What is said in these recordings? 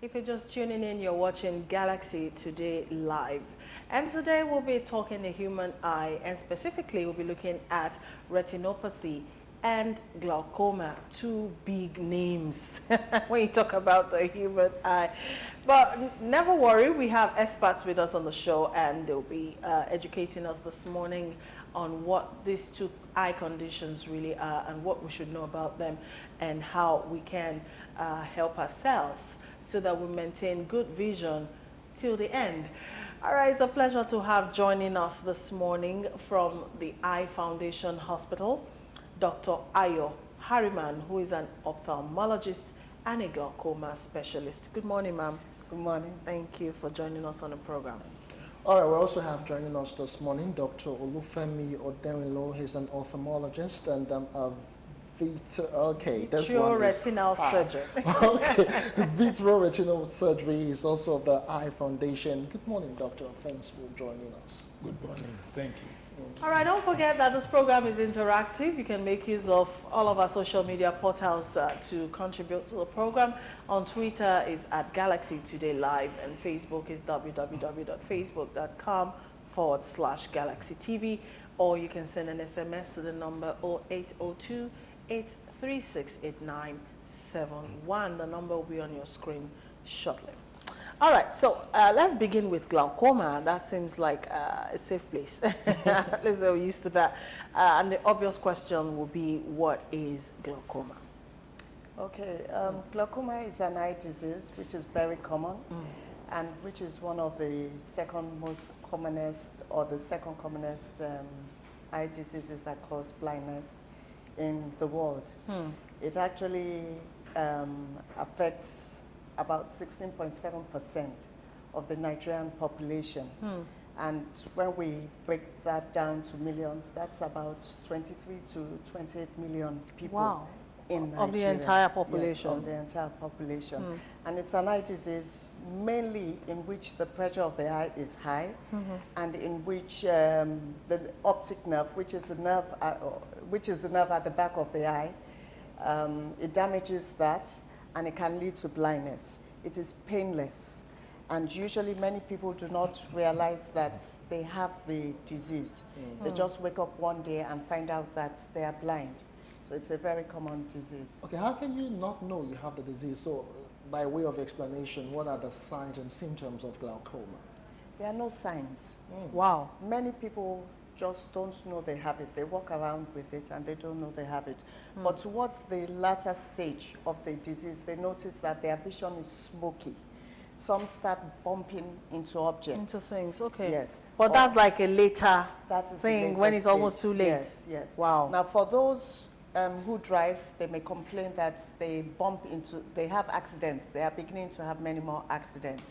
If you're just tuning in, you're watching Galaxy Today Live. And today we'll be talking the human eye, and specifically we'll be looking at retinopathy and glaucoma, two big names when you talk about the human eye. But never worry, we have experts with us on the show, and they'll be educating us this morning on what these two eye conditions really are and what we should know about them and how we can help ourselves so that we maintain good vision till the end. All right, it's a pleasure to have joining us this morning from the Eye Foundation Hospital, Dr. Ayo Harriman, who is an ophthalmologist and a glaucoma specialist. Good morning, ma'am. Good morning. Thank you for joining us on the program. All right, we also have joining us this morning Dr. Olufemi Odenrilo. He's an ophthalmologist and vitreoretinal surgeon. Okay, vitreoretinal surgery is also of the Eye Foundation. Good morning, Doctor. Thanks for joining us. Good morning. Thank you. All right, don't forget that this program is interactive. You can make use of all of our social media portals to contribute to the program. On Twitter is at Galaxy Today Live, and Facebook is www.facebook.com/Galaxy TV, or you can send an SMS to the number 0802 8368971. The number will be on your screen shortly. All right, so let's begin with glaucoma. That seems like a safe place. At least we're used to that. And the obvious question will be, what is glaucoma? Okay, glaucoma is an eye disease which is very common and which is one of the second commonest eye diseases that cause blindness in the world. It actually affects about 16.7% of the Nigerian population. And when we break that down to millions, that's about 23 to 28 million people. Wow. In Nigeria. Of the entire population? Yes, of the entire population. And it's an eye disease mainly in which the pressure of the eye is high, and in which the optic nerve, which is the nerve at the back of the eye, it damages that, and it can lead to blindness. It is painless, and usually many people do not realize that they have the disease. They just wake up one day and find out that they are blind. So it's a very common disease. Okay, how can you not know you have the disease? So, by way of explanation, what are the signs and symptoms of glaucoma? There are no signs. Wow. Many people just don't know they have it. They walk around with it and they don't know they have it. But towards the latter stage of the disease, they notice that their vision is smoky. Some start bumping into objects. Into things, okay. Yes. But that's like a later thing, when it's stage. almost too late. Yes, yes. Wow. Now, for those who drive, they may complain that they have accidents. They are beginning to have many more accidents.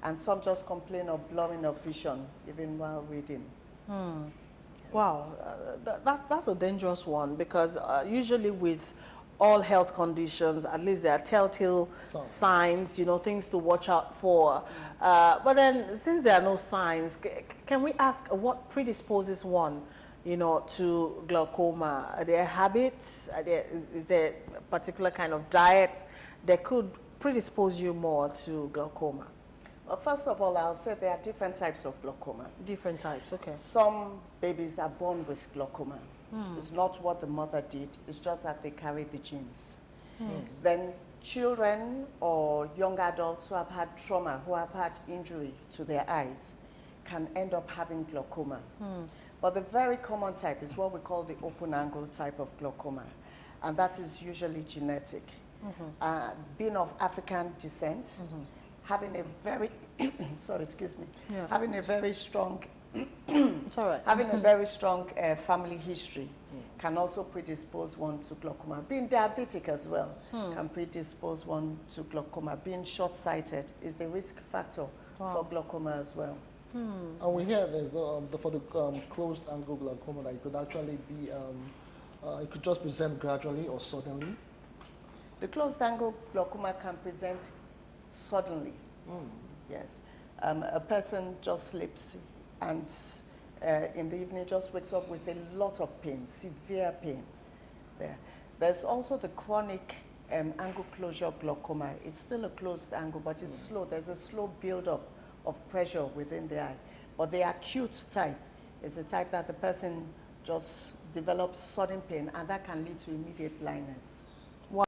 And some just complain of blurring of vision, even while reading. Wow, that's a dangerous one, because usually with all health conditions, at least there are telltale signs, you know, things to watch out for. But then, since there are no signs, can we ask what predisposes one, you know, to glaucoma? Are there habits? Is there a particular kind of diet that could predispose you more to glaucoma? Well, first of all, I'll say there are different types of glaucoma. Different types, okay. Some babies are born with glaucoma. It's not what the mother did, it's just that they carry the genes. Then children or young adults who have had trauma, who have had injury to their eyes, can end up having glaucoma. But the very common type is what we call the open angle type of glaucoma, and that is usually genetic. Being of African descent, having a very having a very strong it's all right. having a very strong family history can also predispose one to glaucoma. Being diabetic as well can predispose one to glaucoma. Being short-sighted is a risk factor for glaucoma as well. And we hear there's for the closed angle glaucoma that it could actually be it could just present gradually or suddenly. The closed angle glaucoma can present suddenly. Yes. A person just sleeps and in the evening just wakes up with a lot of pain, severe pain there. There's also the chronic angle closure glaucoma. It's still a closed angle, but it's slow. There's a slow build-up of pressure within the eye. But the acute type is the type that the person just develops sudden pain, and that can lead to immediate blindness.